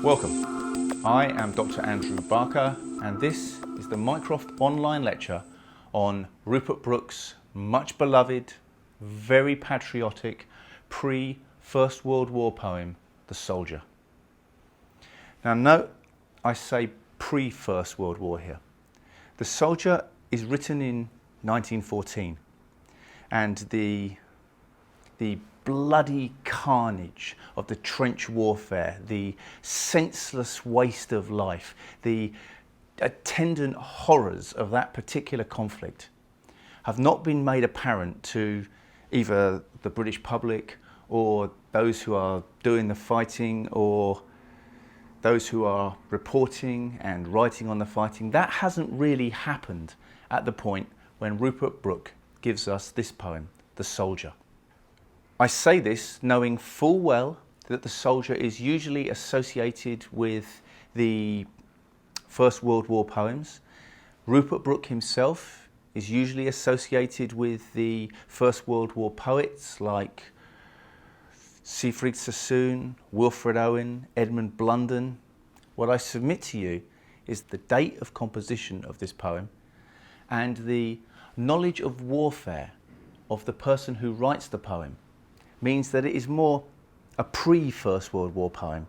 Welcome. I am Dr. Andrew Barker, and this is the Mycroft online lecture on Rupert Brooke's much beloved, very patriotic, pre-First World War poem, The Soldier. Now note I say pre-First World War here. The Soldier is written in 1914, and the bloody carnage of the trench warfare, the senseless waste of life, the attendant horrors of that particular conflict have not been made apparent to either the British public or those who are doing the fighting or those who are reporting and writing on the fighting. That hasn't really happened at the point when Rupert Brooke gives us this poem, The Soldier. I say this knowing full well that The Soldier is usually associated with the First World War poems. Rupert Brooke himself is usually associated with the First World War poets like Siegfried Sassoon, Wilfred Owen, Edmund Blunden. What I submit to you is the date of composition of this poem and the knowledge of warfare of the person who writes the poem means that it is more a pre-First World War poem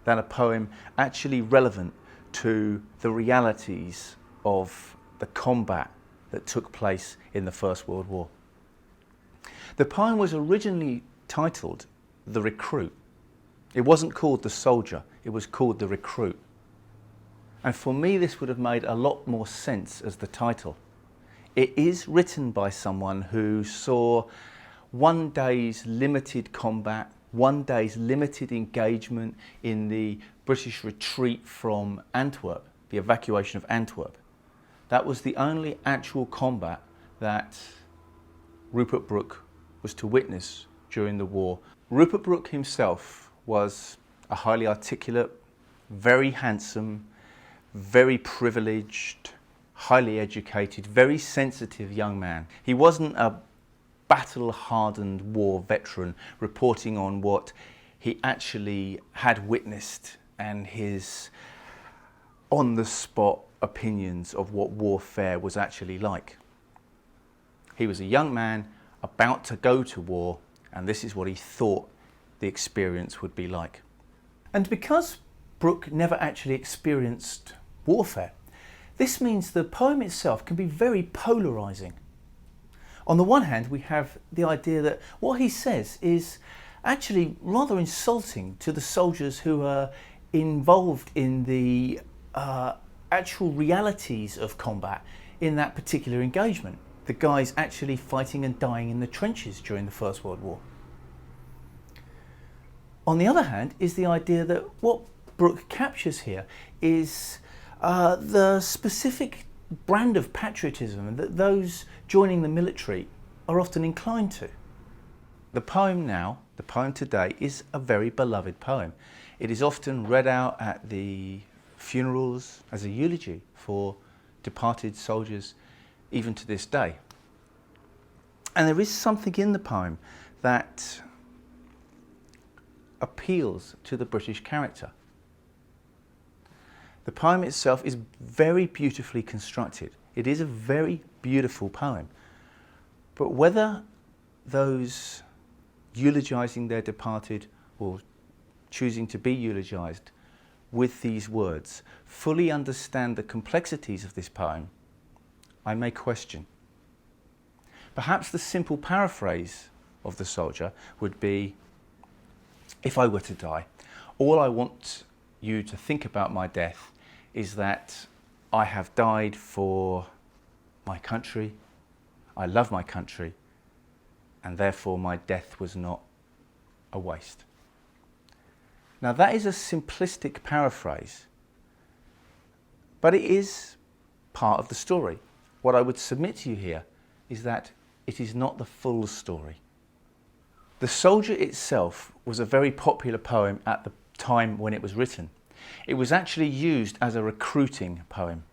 than a poem actually relevant to the realities of the combat that took place in the First World War. The poem was originally titled The Recruit. It wasn't called The Soldier, it was called The Recruit. And for me this would have made a lot more sense as the title. It is written by someone who saw one day's limited combat, one day's limited engagement in the British retreat from Antwerp, the evacuation of Antwerp. That was the only actual combat that Rupert Brooke was to witness during the war. Rupert Brooke himself was a highly articulate, very handsome, very privileged, highly educated, very sensitive young man. He wasn't a battle-hardened war veteran reporting on what he actually had witnessed and his on-the-spot opinions of what warfare was actually like. He was a young man about to go to war, and this is what he thought the experience would be like. And because Brooke never actually experienced warfare, this means the poem itself can be very polarizing. On the one hand, we have the idea that what he says is actually rather insulting to the soldiers who are involved in the actual realities of combat in that particular engagement. The guys actually fighting and dying in the trenches during the First World War. On the other hand is the idea that what Brooke captures here is the specific brand of patriotism that those joining the military are often inclined to. The poem now, the poem today, is a very beloved poem. It is often read out at the funerals as a eulogy for departed soldiers, even to this day. And there is something in the poem that appeals to the British character. The poem itself is very beautifully constructed. It is a very beautiful poem. But whether those eulogising their departed or choosing to be eulogised with these words fully understand the complexities of this poem, I may question. Perhaps the simple paraphrase of The Soldier would be, if I were to die, all I want you to think about my death is that I have died for my country, I love my country, and therefore my death was not a waste. Now that is a simplistic paraphrase, but it is part of the story. What I would submit to you here is that it is not the full story. The Soldier itself was a very popular poem at the time when it was written. It was actually used as a recruiting poem.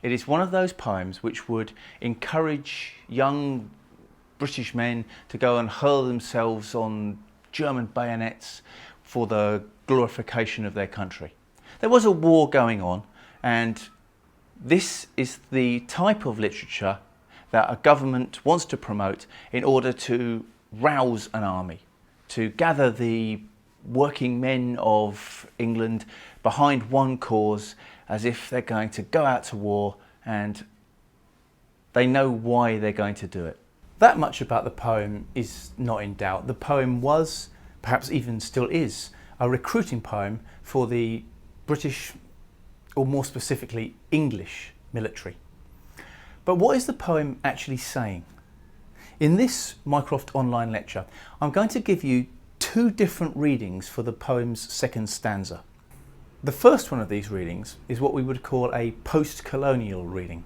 It is one of those poems which would encourage young British men to go and hurl themselves on German bayonets for the glorification of their country. There was a war going on, and this is the type of literature that a government wants to promote in order to rouse an army, to gather the working men of England behind one cause, as if they're going to go out to war and they know why they're going to do it. That much about the poem is not in doubt. The poem was, perhaps even still is, a recruiting poem for the British, or more specifically English, military. But what is the poem actually saying? In this Mycroft online lecture, I'm going to give you two different readings for the poem's second stanza. The first one of these readings is what we would call a postcolonial reading.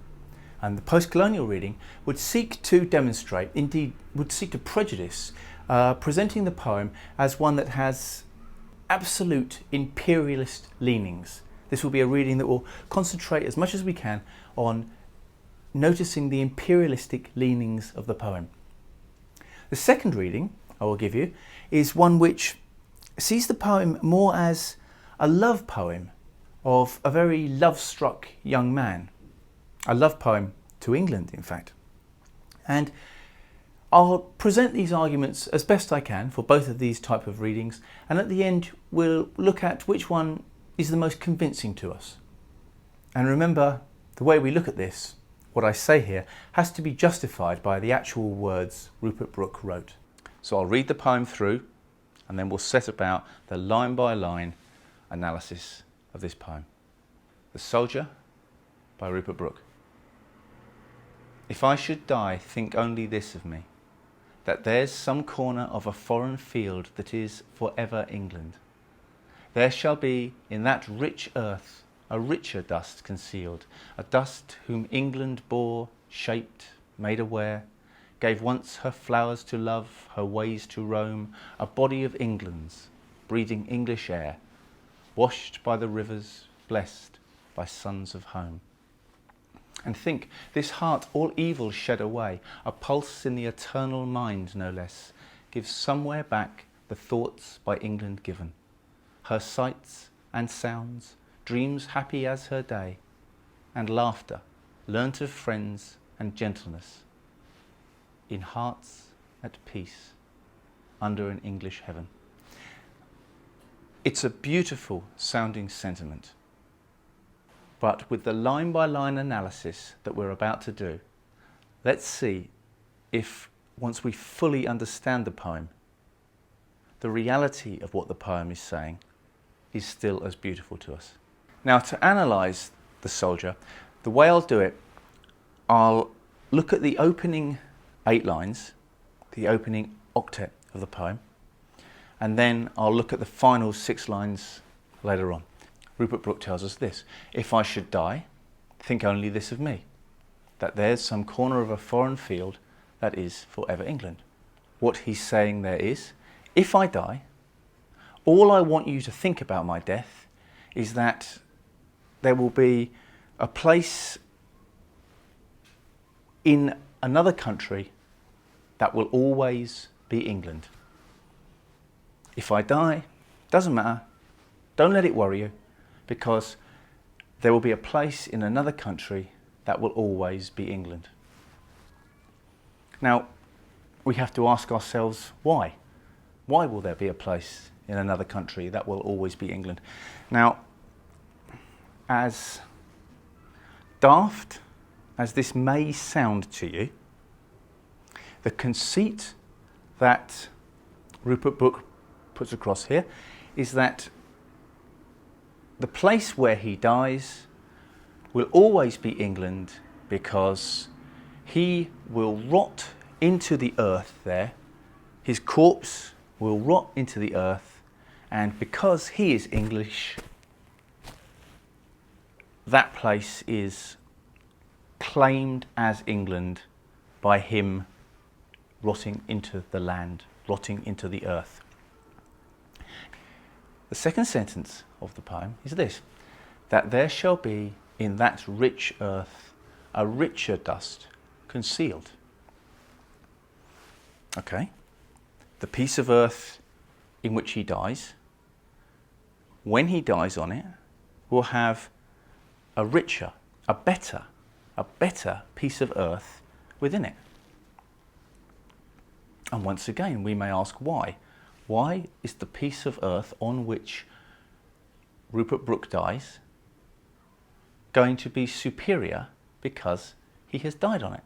And the postcolonial reading would seek to demonstrate, indeed would seek to prejudice, presenting the poem as one that has absolute imperialist leanings. This will be a reading that will concentrate as much as we can on noticing the imperialistic leanings of the poem. The second reading I will give you is one which sees the poem more as a love poem of a very love-struck young man. A love poem to England, in fact. And I'll present these arguments as best I can for both of these type of readings, and at the end we'll look at which one is the most convincing to us. And remember, the way we look at this, what I say here, has to be justified by the actual words Rupert Brooke wrote. So I'll read the poem through, and then we'll set about the line-by-line analysis of this poem. The Soldier by Rupert Brooke. If I should die, think only this of me, that there's some corner of a foreign field that is forever England. There shall be in that rich earth a richer dust concealed, a dust whom England bore, shaped, made aware, gave once her flowers to love, her ways to roam, a body of England's, breathing English air, washed by the rivers, blessed by sons of home. And think, this heart all evil shed away, a pulse in the eternal mind no less, gives somewhere back the thoughts by England given, her sights and sounds, dreams happy as her day, and laughter learnt of friends and gentleness, in hearts at peace under an English heaven. It's a beautiful sounding sentiment, but with the line-by-line analysis that we're about to do, let's see if, once we fully understand the poem, the reality of what the poem is saying is still as beautiful to us. Now, to analyse The Soldier, the way I'll do it, I'll look at the opening 8 lines, the opening octet of the poem, and then I'll look at the final 6 lines later on. Rupert Brooke tells us this: if I should die, think only this of me, that there's some corner of a foreign field that is forever England. What he's saying there is, if I die, all I want you to think about my death is that there will be a place in another country that will always be England. If I die, doesn't matter, don't let it worry you, because there will be a place in another country that will always be England. Now, we have to ask ourselves why. Why will there be a place in another country that will always be England? Now, as daft as this may sound to you, the conceit that Rupert Brooke puts across here is that the place where he dies will always be England, because he will rot into the earth there, his corpse will rot into the earth, and because he is English, that place is claimed as England by him rotting into the land, rotting into the earth. The second sentence of the poem is this: that there shall be in that rich earth a richer dust concealed. Okay, the piece of earth in which he dies when he dies on it, will have a richer, a better piece of earth within it. And once again, we may ask why. Why is the piece of earth on which Rupert Brooke dies going to be superior because he has died on it?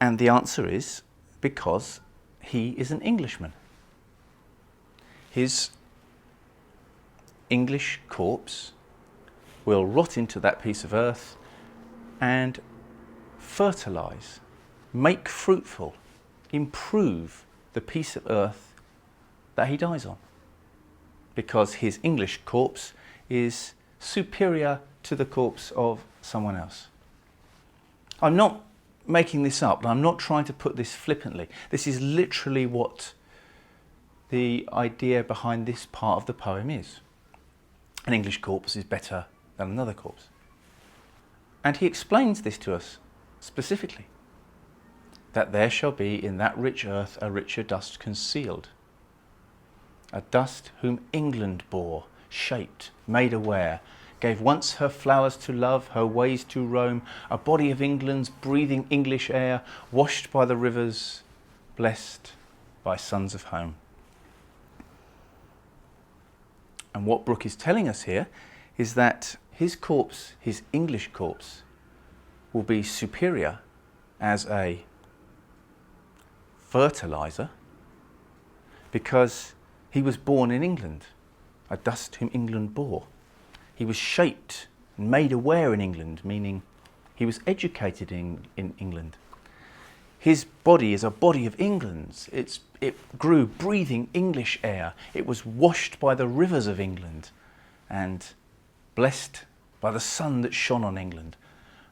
And the answer is because he is an Englishman. His English corpse will rot into that piece of earth and fertilise, make fruitful, improve the piece of earth that he dies on, because his English corpse is superior to the corpse of someone else. I'm not making this up, I'm not trying to put this flippantly. This is literally what the idea behind this part of the poem is. An English corpse is better than another corpse. And he explains this to us specifically, that there shall be in that rich earth a richer dust concealed, a dust whom England bore, shaped, made aware, gave once her flowers to love, her ways to roam, a body of England's breathing English air, washed by the rivers, blessed by sons of home. And what Brooke is telling us here is that his corpse, his English corpse, will be superior as a fertiliser because he was born in England, a dust whom England bore. He was shaped and made aware in England, meaning he was educated in England. His body is a body of England's. It grew breathing English air. It was washed by the rivers of England and blessed by the sun that shone on England.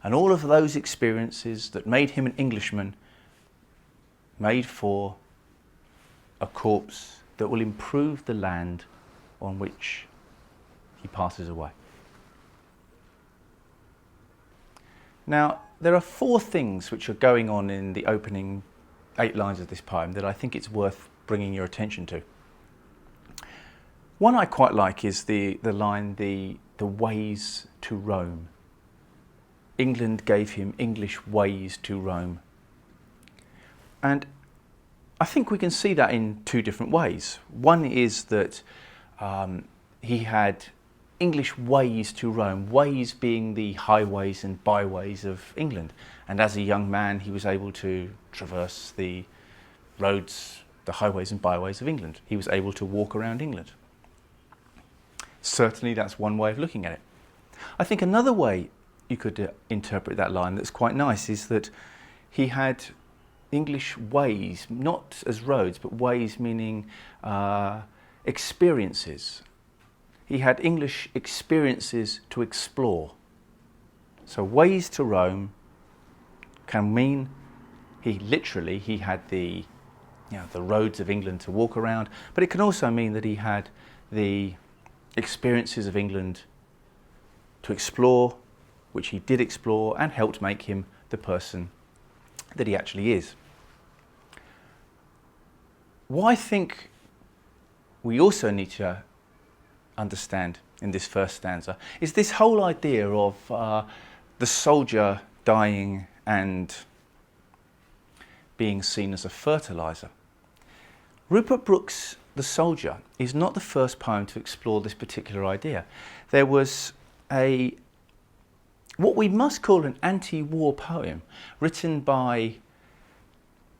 And all of those experiences that made him an Englishman made for a corpse that will improve the land on which he passes away. Now, there are 4 things which are going on in the opening 8 lines of this poem that I think it's worth bringing your attention to. One I quite like is the line, the ways to roam. England gave him English ways to roam. And I think we can see that in 2 different ways. One is that he had English ways to roam, ways being the highways and byways of England. And as a young man, he was able to traverse the roads, the highways and byways of England. He was able to walk around England. Certainly that's one way of looking at it. I think another way you could interpret that line that's quite nice is that he had English ways, not as roads, but ways meaning experiences. He had English experiences to explore. So ways to roam can mean he had the roads of England to walk around, but it can also mean that he had the experiences of England to explore, which he did explore and helped make him the person that he actually is. What I think we also need to understand in this first stanza is this whole idea of the soldier dying and being seen as a fertiliser. Rupert Brooke's The Soldier is not the first poem to explore this particular idea. There was what we must call an anti-war poem written by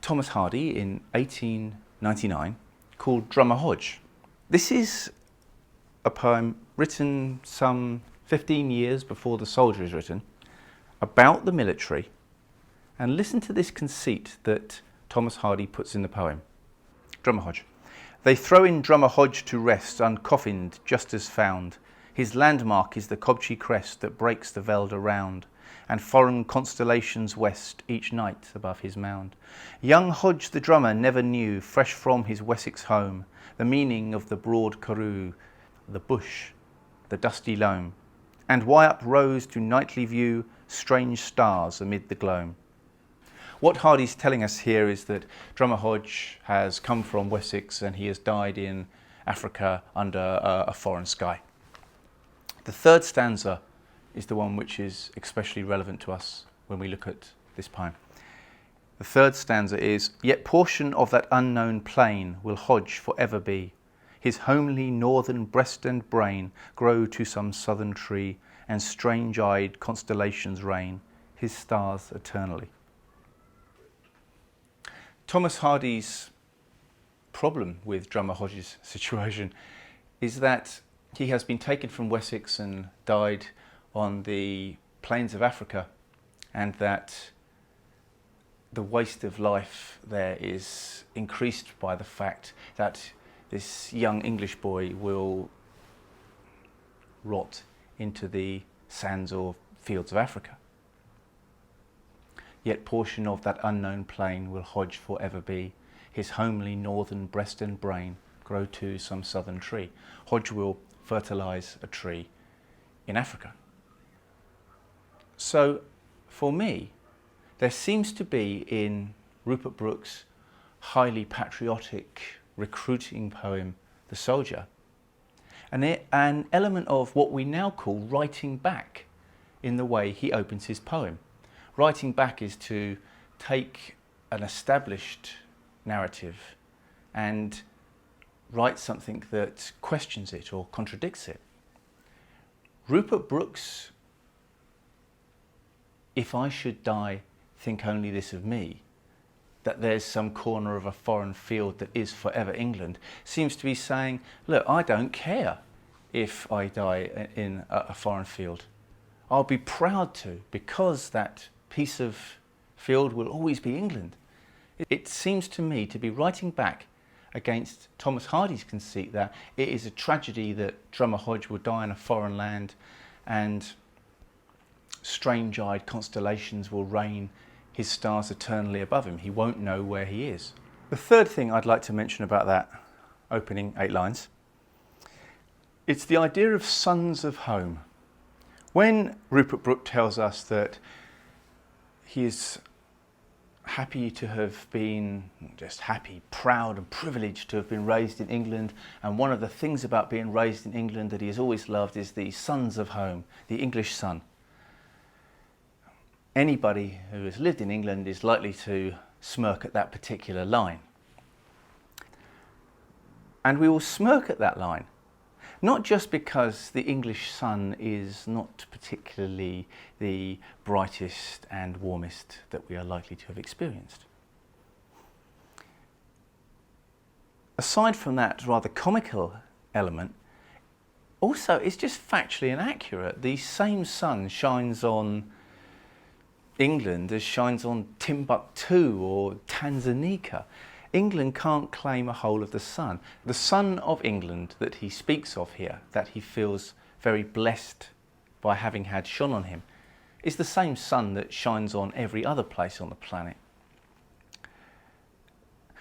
Thomas Hardy in 1899 called Drummer Hodge. This is a poem written some 15 years before The Soldier is written about the military, and listen to this conceit that Thomas Hardy puts in the poem. Drummer Hodge. They throw in Drummer Hodge to rest, uncoffined just as found. His landmark is the Cobchy crest that breaks the veld around, and foreign constellations west each night above his mound. Young Hodge the drummer never knew, fresh from his Wessex home, the meaning of the broad Carew, the bush, the dusty loam, and why uprose to nightly view strange stars amid the gloam. What Hardy's telling us here is that Drummer Hodge has come from Wessex and he has died in Africa under a foreign sky. The third stanza is the one which is especially relevant to us when we look at this poem. The third stanza is, "Yet portion of that unknown plain will Hodge for ever be. His homely northern breast and brain grow to some southern tree, and strange-eyed constellations reign, his stars eternally." Thomas Hardy's problem with Drummer Hodge's situation is that he has been taken from Wessex and died on the plains of Africa, and that the waste of life there is increased by the fact that this young English boy will rot into the sands or fields of Africa. Yet portion of that unknown plain will Hodge for ever be. His homely northern breast and brain grow to some southern tree. Hodge will fertilise a tree in Africa. So, for me, there seems to be in Rupert Brooke's highly patriotic recruiting poem, The Soldier, an element of what we now call writing back in the way he opens his poem. Writing back is to take an established narrative and write something that questions it or contradicts it. Rupert Brooke's "If I should die, think only this of me," that there's some corner of a foreign field that is forever England, seems to be saying, look, I don't care if I die in a foreign field. I'll be proud to, because that piece of field will always be England. It seems to me to be writing back against Thomas Hardy's conceit that it is a tragedy that Drummer Hodge will die in a foreign land and strange-eyed constellations will reign his stars eternally above him. He won't know where he is. The third thing I'd like to mention about that opening 8 lines, it's the idea of sons of home. When Rupert Brooke tells us that he is happy to have been, not just happy, proud and privileged to have been raised in England, and one of the things about being raised in England that he has always loved is the sons of home, the English son. Anybody who has lived in England is likely to smirk at that particular line. And we will smirk at that line, not just because the English sun is not particularly the brightest and warmest that we are likely to have experienced. Aside from that rather comical element, also it's just factually inaccurate. The same sun shines on England as shines on Timbuktu or Tanzania. England can't claim a whole of the sun. The sun of England that he speaks of here, that he feels very blessed by having had shone on him, is the same sun that shines on every other place on the planet.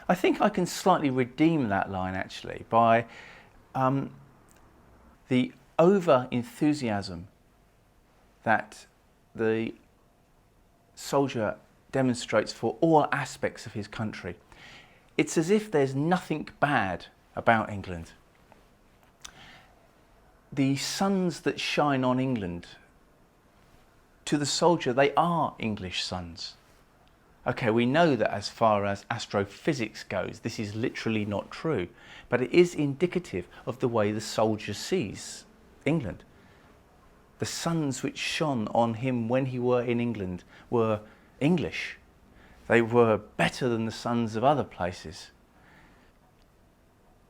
I think I can slightly redeem that line actually by the over-enthusiasm that the soldier demonstrates for all aspects of his country. It's as if there's nothing bad about England. The suns that shine on England, to the soldier, they are English suns. Okay, we know that as far as astrophysics goes, this is literally not true, but it is indicative of the way the soldier sees England. The suns which shone on him when he were in England were English. They were better than the suns of other places.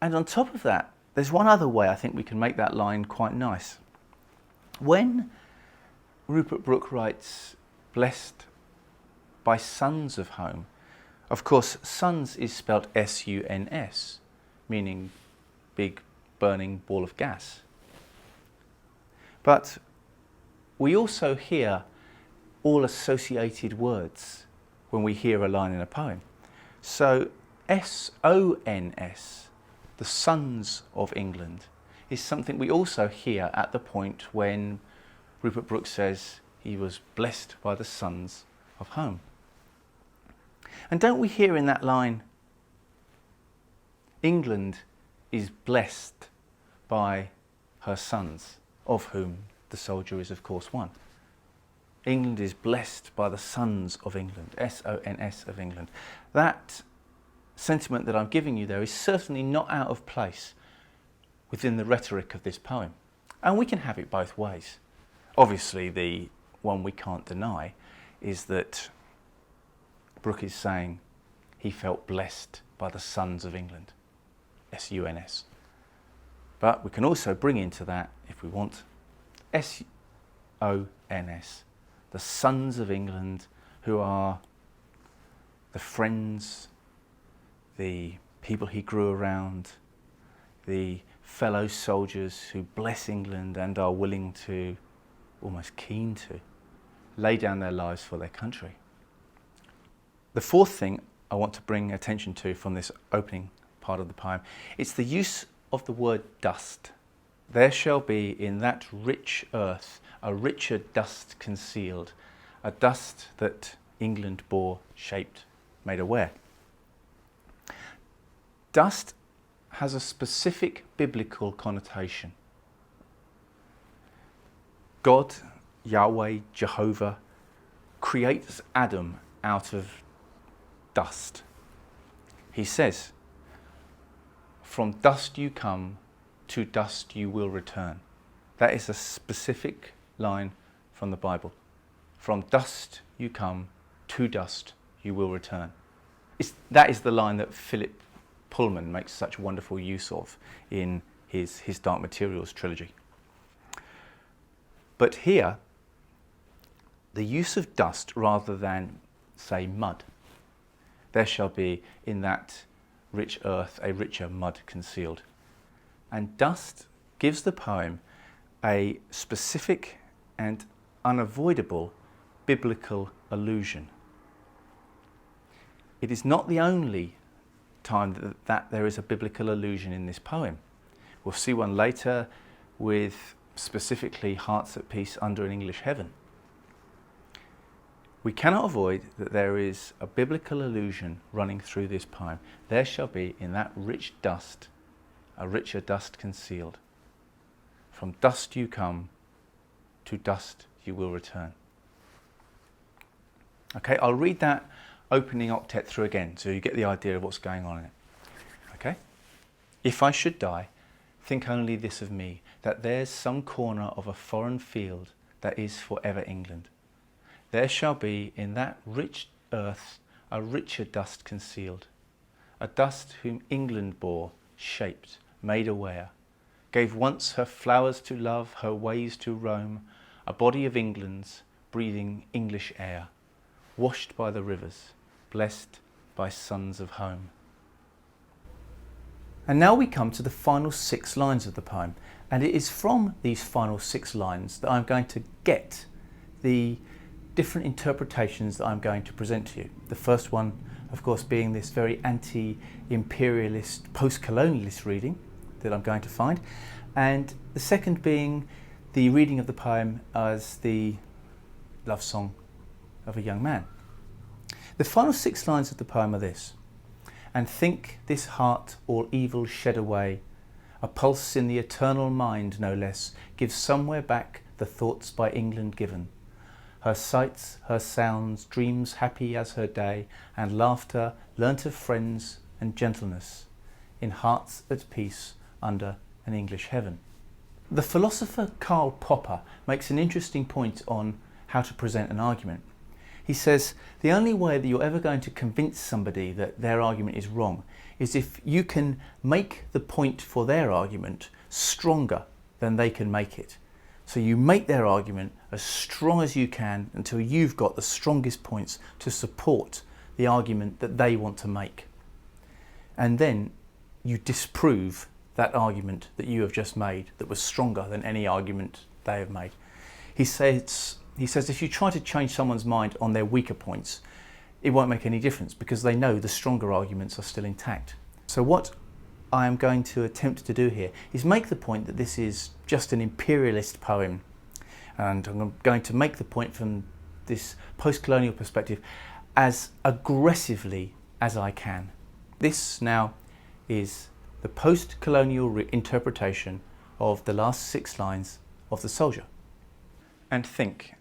And on top of that, there's one other way I think we can make that line quite nice. When Rupert Brooke writes, "blessed by sons of home," of course, sons is spelt S-U-N-S, meaning big burning ball of gas. But we also hear all associated words when we hear a line in a poem. So S-O-N-S, the sons of England, is something we also hear at the point when Rupert Brooke says he was blessed by the sons of home. And don't we hear in that line, England is blessed by her sons, of whom the soldier is of course one. England is blessed by the sons of England, S-O-N-S of England. That sentiment that I'm giving you there is certainly not out of place within the rhetoric of this poem. And we can have it both ways. Obviously, the one we can't deny is that Brooke is saying he felt blessed by the sons of England, S-U-N-S. But we can also bring into that, if we want, S-O-N-S, the sons of England, who are the friends, the people he grew around, the fellow soldiers who bless England and are willing to, almost keen to, lay down their lives for their country. The fourth thing I want to bring attention to from this opening part of the poem, it's the use of the word dust. There shall be in that rich earth a richer dust concealed, a dust that England bore, shaped, made aware. Dust has a specific biblical connotation. God, Yahweh, Jehovah, creates Adam out of dust. He says, "From dust you come, to dust you will return." That is a specific line from the Bible. From dust you come, to dust you will return. That is the line that Philip Pullman makes such wonderful use of in his Dark Materials trilogy. But here, the use of dust rather than, say, mud. There shall be in that rich earth a richer mud concealed. And dust gives the poem a specific and unavoidable biblical allusion. It is not the only time that there is a biblical allusion in this poem. We'll see one later with specifically hearts at peace under an English heaven. We cannot avoid that there is a biblical allusion running through this poem. There shall be in that rich dust a richer dust concealed. From dust you come, to dust you will return. Okay, I'll read that opening octet through again so you get the idea of what's going on in it. Okay? If I should die, think only this of me, that there's some corner of a foreign field that is forever England. There shall be in that rich earth a richer dust concealed, a dust whom England bore, shaped, made aware, gave once her flowers to love, her ways to roam, a body of England's, breathing English air, washed by the rivers, blessed by sons of home. And now we come to the final 6 lines of the poem, and it is from these final 6 lines that I'm going to get the different interpretations that I'm going to present to you. The first one, of course, being this very anti-imperialist, post-colonialist reading that I'm going to find, and the second being the reading of the poem as the love song of a young man. The final 6 lines of the poem are this: "And think this heart all evil shed away, a pulse in the eternal mind no less, gives somewhere back the thoughts by England given, her sights, her sounds, dreams happy as her day, and laughter learnt of friends and gentleness, in hearts at peace under an English heaven." The philosopher Karl Popper makes an interesting point on how to present an argument. He says, the only way that you're ever going to convince somebody that their argument is wrong is if you can make the point for their argument stronger than they can make it. So you make their argument as strong as you can until you've got the strongest points to support the argument that they want to make. And then you disprove that argument that you have just made that was stronger than any argument they have made. He says if you try to change someone's mind on their weaker points, it won't make any difference because they know the stronger arguments are still intact. So what I am going to attempt to do here is make the point that this is just an imperialist poem, and I'm going to make the point from this post-colonial perspective as aggressively as I can. This now is the post-colonial interpretation of the last 6 lines of The Soldier. And think,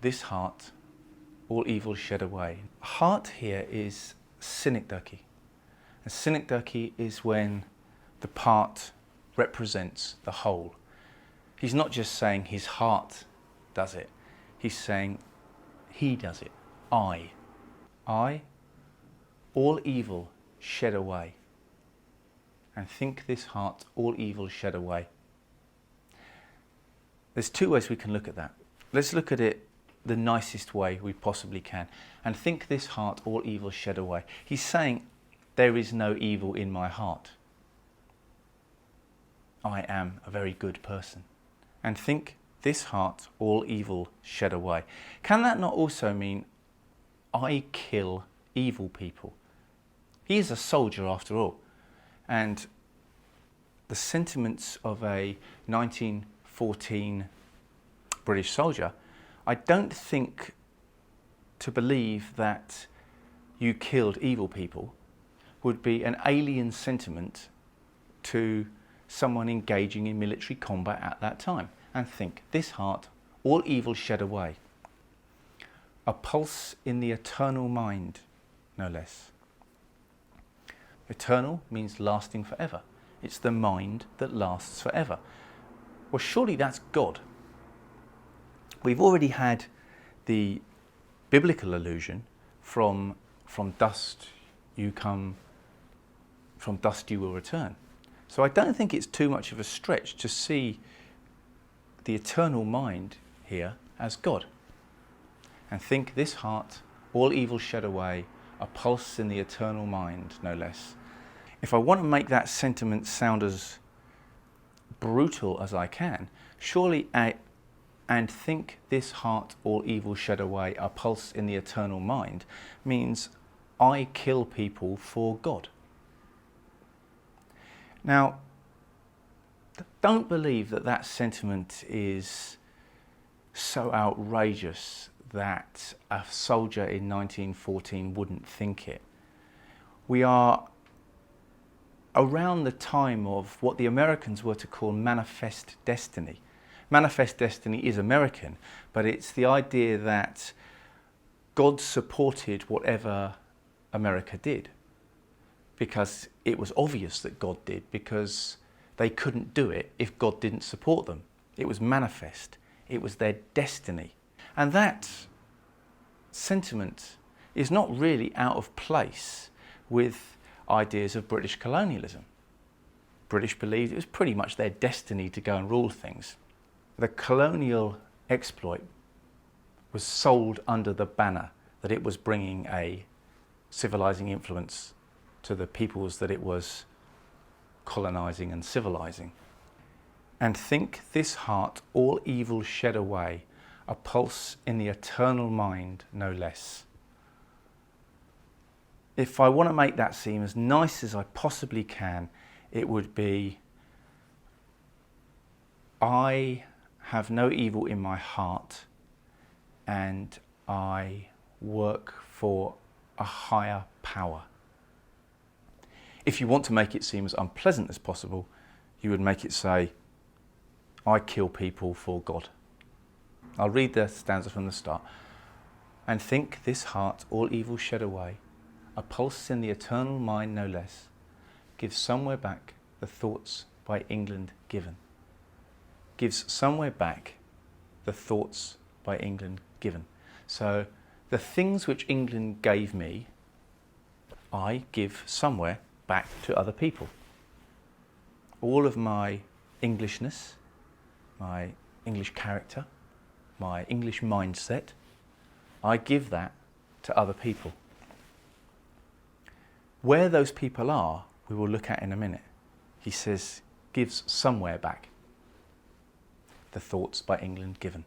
this heart, all evil shed away. Heart here is synecdoche. And synecdoche is when the part represents the whole. He's not just saying his heart does it. He's saying he does it. I, all evil shed away. And think this heart, all evil shed away. There's 2 ways we can look at that. Let's look at it the nicest way we possibly can. And think this heart, all evil shed away. He's saying, there is no evil in my heart. I am a very good person. And think this heart, all evil shed away. Can that not also mean I kill evil people? He is a soldier after all. And the sentiments of a 1914 British soldier, I don't think to believe that you killed evil people would be an alien sentiment to someone engaging in military combat at that time. And think, this heart, all evil shed away. A pulse in the eternal mind, no less. Eternal means lasting forever. It's the mind that lasts forever. Well, surely that's God. We've already had the biblical allusion from dust you come, from dust you will return. So I don't think it's too much of a stretch to see the eternal mind here as God. And think this heart, all evil shed away, a pulse in the eternal mind, no less. If I want to make that sentiment sound as brutal as I can, surely and think this heart, all evil shed away, a pulse in the eternal mind, means I kill people for God. Now, don't believe that that sentiment is so outrageous that a soldier in 1914 wouldn't think it. We are around the time of what the Americans were to call manifest destiny. Manifest destiny is American, but it's the idea that God supported whatever America did because it was obvious that God did, because they couldn't do it if God didn't support them. It was manifest. It was their destiny. And that sentiment is not really out of place with ideas of British colonialism. British believed it was pretty much their destiny to go and rule things. The colonial exploit was sold under the banner that it was bringing a civilizing influence to the peoples that it was colonizing and civilizing. And think this heart, all evil shed away, a pulse in the eternal mind, no less. If I want to make that seem as nice as I possibly can, it would be, I have no evil in my heart, and I work for a higher power. If you want to make it seem as unpleasant as possible, you would make it say, I kill people for God. I'll read the stanza from the start. And think this heart, all evil shed away, a pulse in the eternal mind no less, gives somewhere back the thoughts by England given. Gives somewhere back the thoughts by England given. So the things which England gave me, I give somewhere back to other people. All of my Englishness, my English character, my English mindset, I give that to other people. Where those people are, we will look at in a minute. He says, gives somewhere back the thoughts by England given.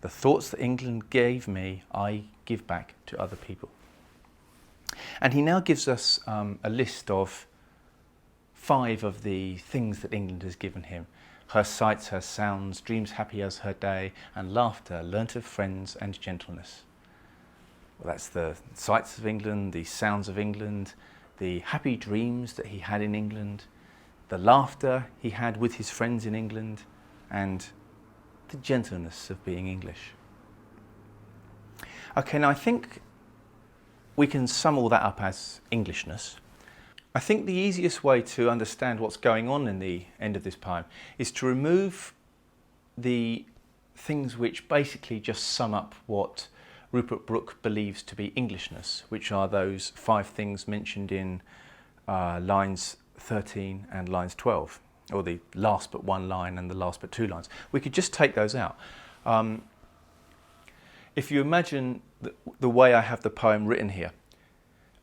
The thoughts that England gave me, I give back to other people. And he now gives us a list of 5 of the things that England has given him. Her sights, her sounds, dreams happy as her day, and laughter, learnt of friends and gentleness. Well, that's the sights of England, the sounds of England, the happy dreams that he had in England, the laughter he had with his friends in England, and the gentleness of being English. Okay, now I think we can sum all that up as Englishness. I think the easiest way to understand what's going on in the end of this poem is to remove the things which basically just sum up what Rupert Brooke believes to be Englishness, which are those 5 things mentioned in lines 13 and lines 12, or the last but 1 line and the last but 2 lines. We could just take those out. If you imagine the way I have the poem written here,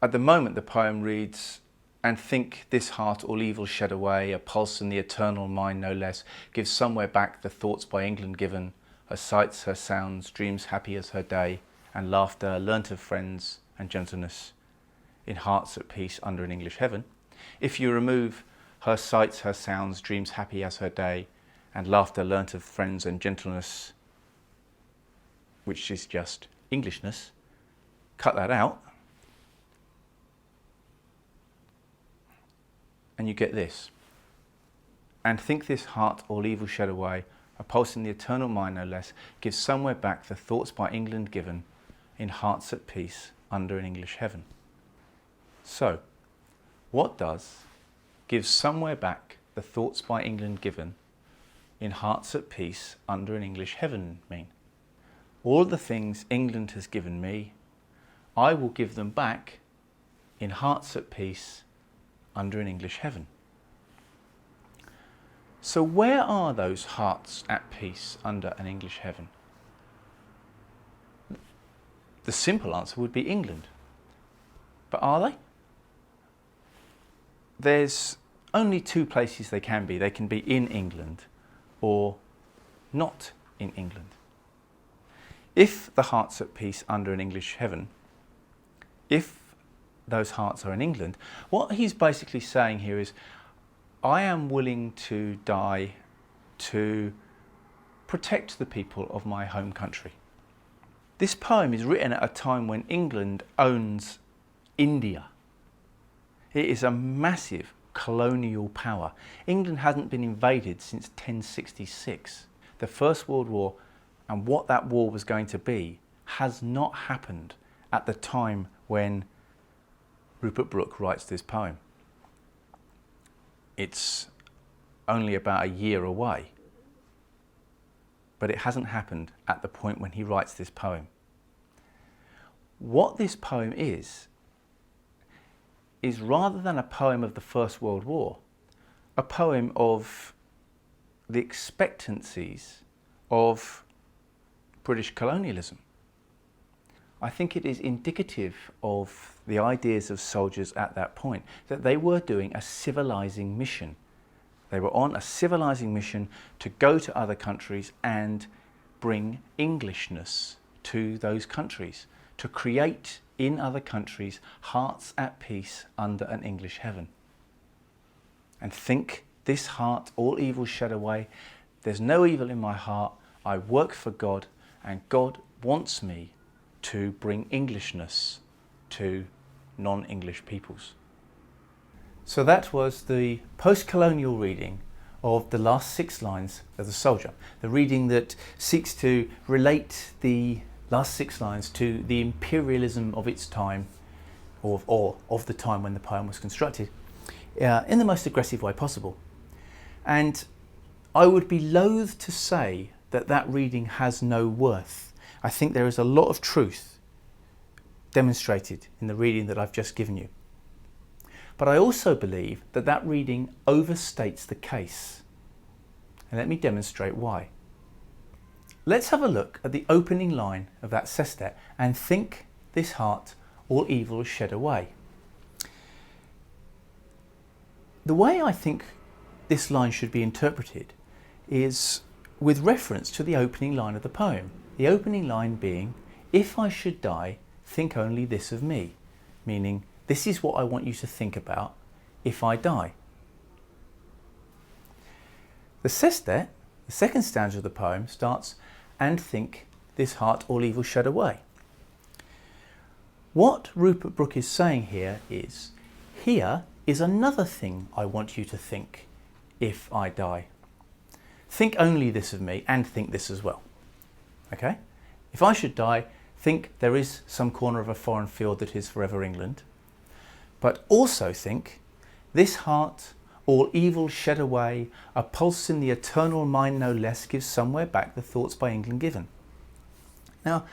at the moment the poem reads, "And think this heart all evil shed away, a pulse in the eternal mind no less, gives somewhere back the thoughts by England given, her sights, her sounds, dreams happy as her day, and laughter learnt of friends and gentleness, in hearts at peace under an English heaven." If you remove her sights, her sounds, dreams happy as her day, and laughter learnt of friends and gentleness, which is just Englishness, cut that out, and you get this. "And think this heart all evil shed away, a pulse in the eternal mind no less, gives somewhere back the thoughts by England given, in hearts at peace under an English heaven." So, what does "gives somewhere back the thoughts by England given, in hearts at peace under an English heaven" mean? All the things England has given me, I will give them back in hearts at peace under an English heaven. So where are those hearts at peace under an English heaven? The simple answer would be England. But are they? There's only 2 places they can be. They can be in England or not in England. If the heart's at peace under an English heaven, if those hearts are in England, what he's basically saying here is, I am willing to die to protect the people of my home country. This poem is written at a time when England owns India. It is a massive colonial power. England hasn't been invaded since 1066. The First World War and what that war was going to be has not happened at the time when Rupert Brooke writes this poem. It's only about a year away, but it hasn't happened at the point when he writes this poem. What this poem is rather than a poem of the First World War, a poem of the expectancies of British colonialism. I think it is indicative of the ideas of soldiers at that point, that they were doing a civilizing mission. They were on a civilizing mission to go to other countries and bring Englishness to those countries, to create in other countries hearts at peace under an English heaven. And think this heart all evil shed away, there's no evil in my heart, I work for God, and God wants me to bring Englishness to non-English peoples. So that was the post-colonial reading of the last 6 lines of The Soldier, the reading that seeks to relate the last 6 lines to the imperialism of its time, or of the time when the poem was constructed, in the most aggressive way possible. And I would be loath to say that that reading has no worth. I think there is a lot of truth demonstrated in the reading that I've just given you. But I also believe that that reading overstates the case. And let me demonstrate why. Let's have a look at the opening line of that sestet, and think this heart all evil shed away. The way I think this line should be interpreted is with reference to the opening line of the poem. The opening line being, if I should die, think only this of me, meaning this is what I want you to think about if I die. The sestet, the second stanza of the poem, starts, and think this heart all evil shed away. What Rupert Brooke is saying here is, here is another thing I want you to think if I die. Think only this of me and think this as well. Okay? If I should die, think there is some corner of a foreign field that is forever England. But also think, this heart, all evil shed away, a pulse in the eternal mind no less, gives somewhere back the thoughts by England given. Now,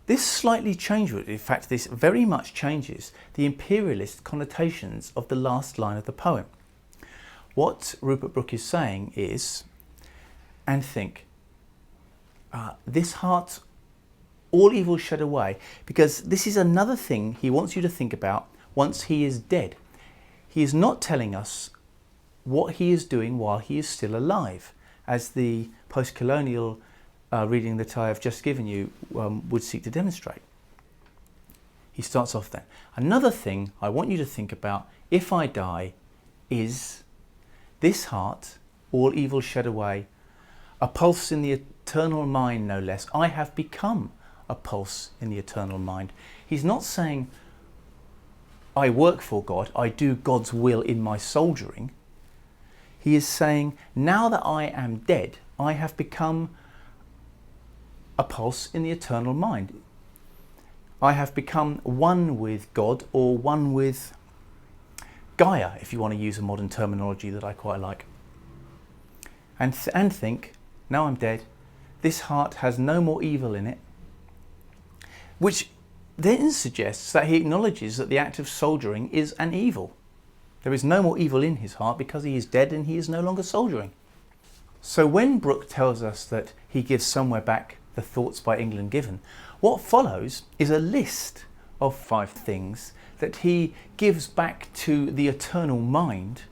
this slightly changes, in fact this very much changes the imperialist connotations of the last line of the poem. What Rupert Brooke is saying is, and think, this heart, all evil shed away, because this is another thing he wants you to think about once he is dead. He is not telling us what he is doing while he is still alive, as the postcolonial reading that I have just given you would seek to demonstrate. He starts off then. Another thing I want you to think about if I die is this heart, all evil shed away, a pulse in the eternal mind no less. I have become a pulse in the eternal mind. He's not saying I work for God, I do God's will in my soldiering. He is saying now that I am dead, I have become a pulse in the eternal mind. I have become one with God, or one with Gaia, if you want to use a modern terminology that I quite like. And think, now I'm dead, this heart has no more evil in it, which then suggests that he acknowledges that the act of soldiering is an evil. There is no more evil in his heart because he is dead and he is no longer soldiering. So when Brooke tells us that he gives somewhere back the thoughts by England given, what follows is a list of 5 things that he gives back to the eternal mind,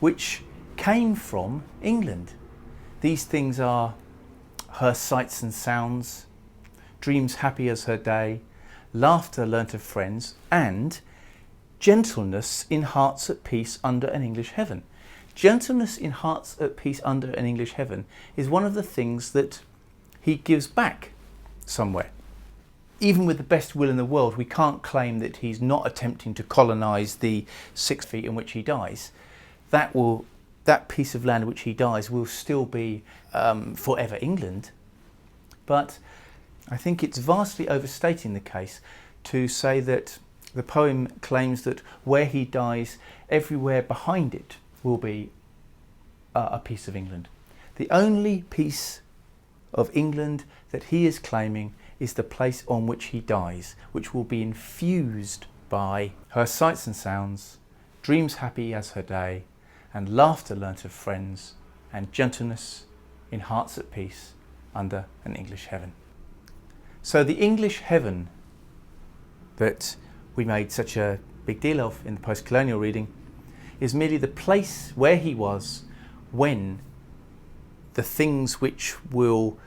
which came from England. These things are her sights and sounds, dreams happy as her day, laughter learnt of friends, and gentleness in hearts at peace under an English heaven. Gentleness in hearts at peace under an English heaven is one of the things that he gives back somewhere. Even with the best will in the world, we can't claim that he's not attempting to colonise the 6 feet in which he dies. That piece of land in which he dies will still be forever England. But I think it's vastly overstating the case to say that the poem claims that where he dies, everywhere behind it will be a piece of England. The only piece of England that he is claiming is the place on which he dies, which will be infused by her sights and sounds, dreams happy as her day, and laughter learnt of friends, and gentleness in hearts at peace under an English heaven. So the English heaven that we made such a big deal of in the postcolonial reading is merely the place where he was when the things which will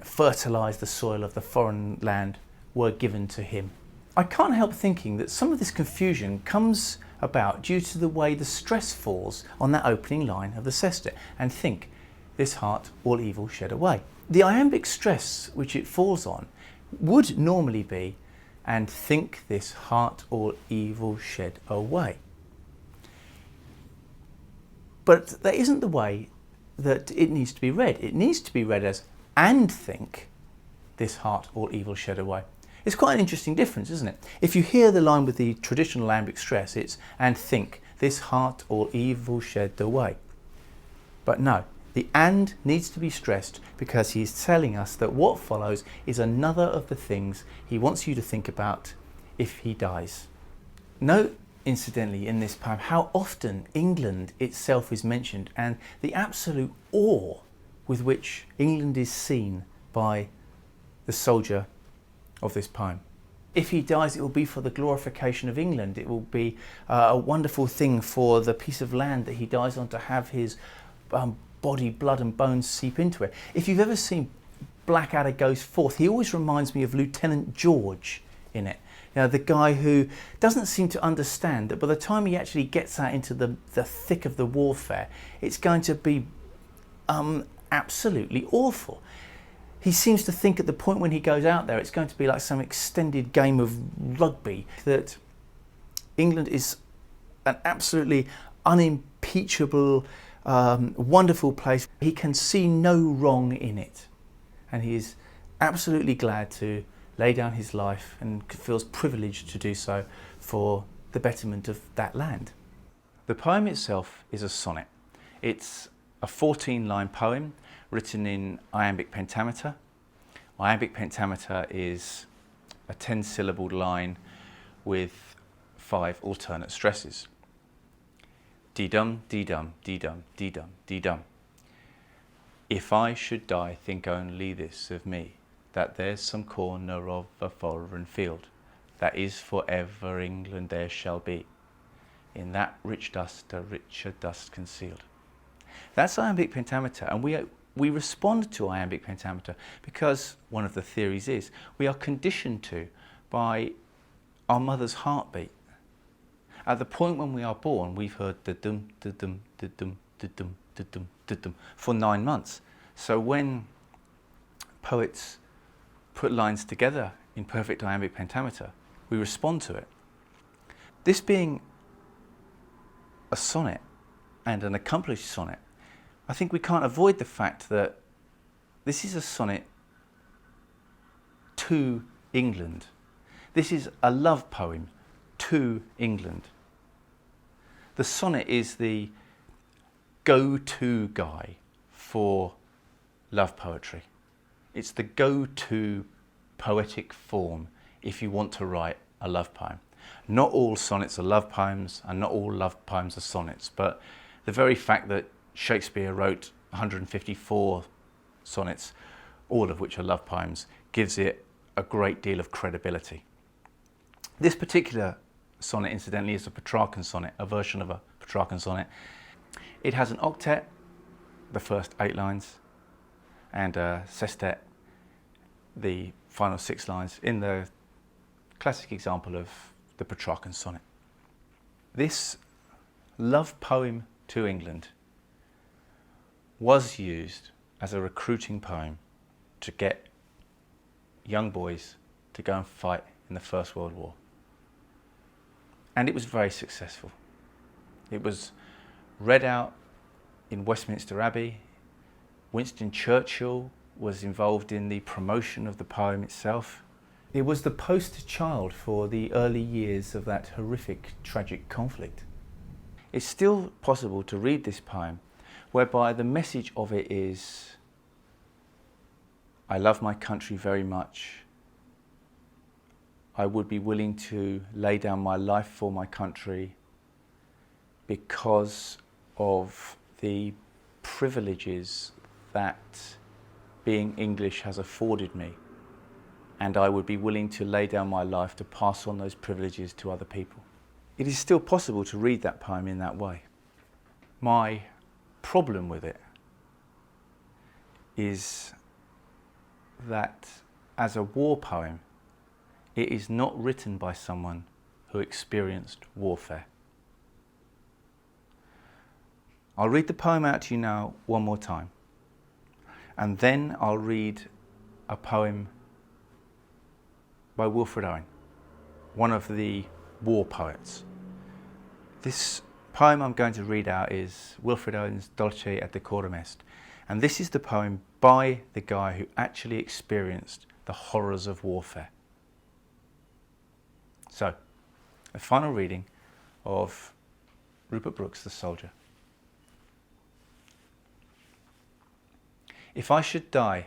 fertilise the soil of the foreign land were given to him. I can't help thinking that some of this confusion comes about due to the way the stress falls on that opening line of the sestet, and think, this heart all evil shed away. The iambic stress which it falls on would normally be, and think this heart all evil shed away. But that isn't the way that it needs to be read. It needs to be read as, and think this heart all evil shed away. It's quite an interesting difference, isn't it? If you hear the line with the traditional iambic stress, it's, and think this heart all evil shed away. But no, the and needs to be stressed because he's telling us that what follows is another of the things he wants you to think about if he dies. Note, incidentally, in this poem how often England itself is mentioned and the absolute awe with which England is seen by the soldier of this poem. If he dies, it will be for the glorification of England. It will be a wonderful thing for the piece of land that he dies on to have his body, blood and bones seep into it. If you've ever seen Blackadder Goes Forth, he always reminds me of Lieutenant George in it. You know, the guy who doesn't seem to understand that by the time he actually gets out into the thick of the warfare, it's going to be absolutely awful. He seems to think at the point when he goes out there, it's going to be like some extended game of rugby, that England is an absolutely unimpeachable, wonderful place. He can see no wrong in it, and he is absolutely glad to lay down his life and feels privileged to do so for the betterment of that land. The poem itself is a sonnet. It's a 14-line poem written in iambic pentameter. Iambic pentameter is a 10-syllabled line with 5 alternate stresses. Dee-dum, dee-dum, dee-dum, dee-dum, dee-dum. If I should die, think only this of me, that there's some corner of a foreign field, that is for ever England there shall be. In that rich dust, a richer dust concealed. That's iambic pentameter, and we respond to iambic pentameter because one of the theories is we are conditioned to by our mother's heartbeat. At the point when we are born, we've heard da-dum, da-dum, da-dum, da-dum, da-dum, da-dum for 9 months. So when poets put lines together in perfect iambic pentameter, we respond to it. This being a sonnet and an accomplished sonnet, I think we can't avoid the fact that this is a sonnet to England. This is a love poem to England. The sonnet is the go-to guy for love poetry. It's the go-to poetic form if you want to write a love poem. Not all sonnets are love poems and not all love poems are sonnets, but the very fact that Shakespeare wrote 154 sonnets, all of which are love poems, gives it a great deal of credibility. This particular sonnet, incidentally, is a Petrarchan sonnet, a version of a Petrarchan sonnet. It has an octet, the first 8 lines, and a sestet, the final 6 lines, in the classic example of the Petrarchan sonnet. This love poem to England was used as a recruiting poem to get young boys to go and fight in the First World War. And it was very successful. It was read out in Westminster Abbey. Winston Churchill was involved in the promotion of the poem itself. It was the poster child for the early years of that horrific, tragic conflict. It's still possible to read this poem whereby the message of it is, I love my country very much. I would be willing to lay down my life for my country because of the privileges that being English has afforded me. And I would be willing to lay down my life to pass on those privileges to other people. It is still possible to read that poem in that way. My problem with it is that as a war poem, it is not written by someone who experienced warfare. I'll read the poem out to you now one more time, and then I'll read a poem by Wilfred Owen, one of the war poets. This poem I'm going to read out is Wilfred Owen's Dulce et Decorum Est, and this is the poem by the guy who actually experienced the horrors of warfare. So, a final reading of Rupert Brooke's The Soldier. If I should die,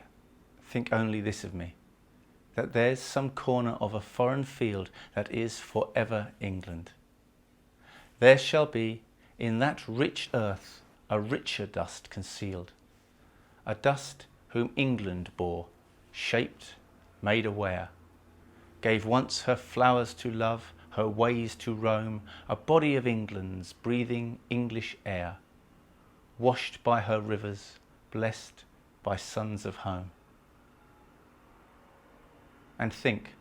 think only this of me, that there's some corner of a foreign field that is forever England. There shall be in that rich earth a richer dust concealed, a dust whom England bore, shaped, made aware, gave once her flowers to love, her ways to roam, a body of England's breathing English air, washed by her rivers, blessed by sons of home. And think,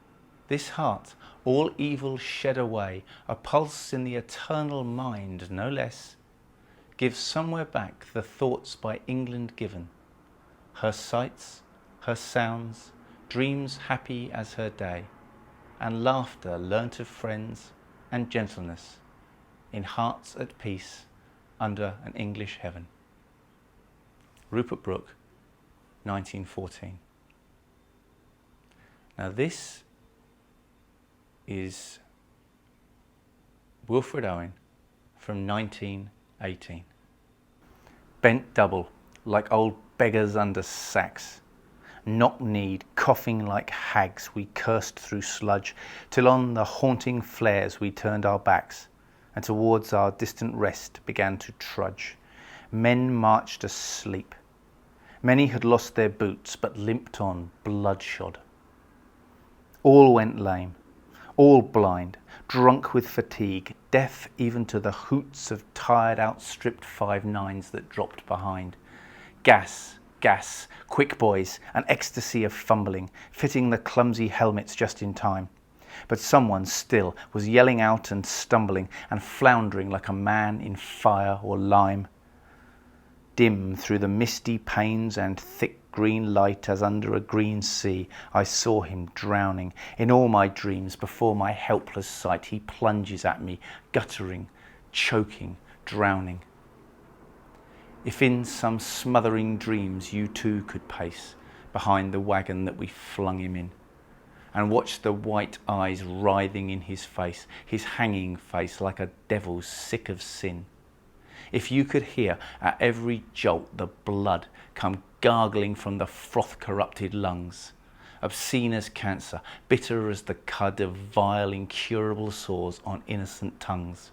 this heart, all evil shed away, a pulse in the eternal mind, no less, gives somewhere back the thoughts by England given, her sights, her sounds, dreams happy as her day, and laughter learnt of friends, and gentleness, in hearts at peace under an English heaven. Rupert Brooke, 1914. Now this is Wilfred Owen from 1918. Bent double, like old beggars under sacks, knock-kneed, coughing like hags, we cursed through sludge, till on the haunting flares we turned our backs, and towards our distant rest began to trudge. Men marched asleep. Many had lost their boots, but limped on, bloodshod. All went lame, all blind, drunk with fatigue, deaf even to the hoots of tired, outstripped 5-9s that dropped behind. Gas, gas, quick boys, an ecstasy of fumbling, fitting the clumsy helmets just in time. But someone still was yelling out and stumbling and floundering like a man in fire or lime. Dim through the misty panes and thick green light as under a green sea, I saw him drowning. In all my dreams, before my helpless sight, he plunges at me, guttering, choking, drowning. If in some smothering dreams you too could pace behind the wagon that we flung him in, and watch the white eyes writhing in his face, his hanging face like a devil sick of sin. If you could hear at every jolt the blood come gargling from the froth-corrupted lungs, obscene as cancer, bitter as the cud of vile, incurable sores on innocent tongues,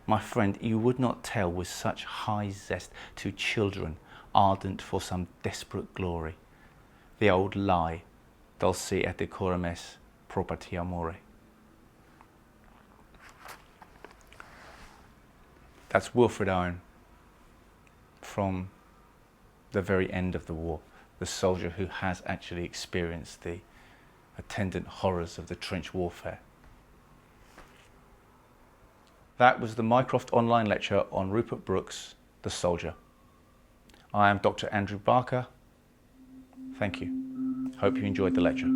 my friend, you would not tell with such high zest to children ardent for some desperate glory the old lie, dulce et decorum est property amore. That's Wilfred Owen from the very end of the war, the soldier who has actually experienced the attendant horrors of the trench warfare. That was the Mycroft online lecture on Rupert Brooke's The Soldier. I am Dr. Andrew Barker. Thank you. Hope you enjoyed the lecture.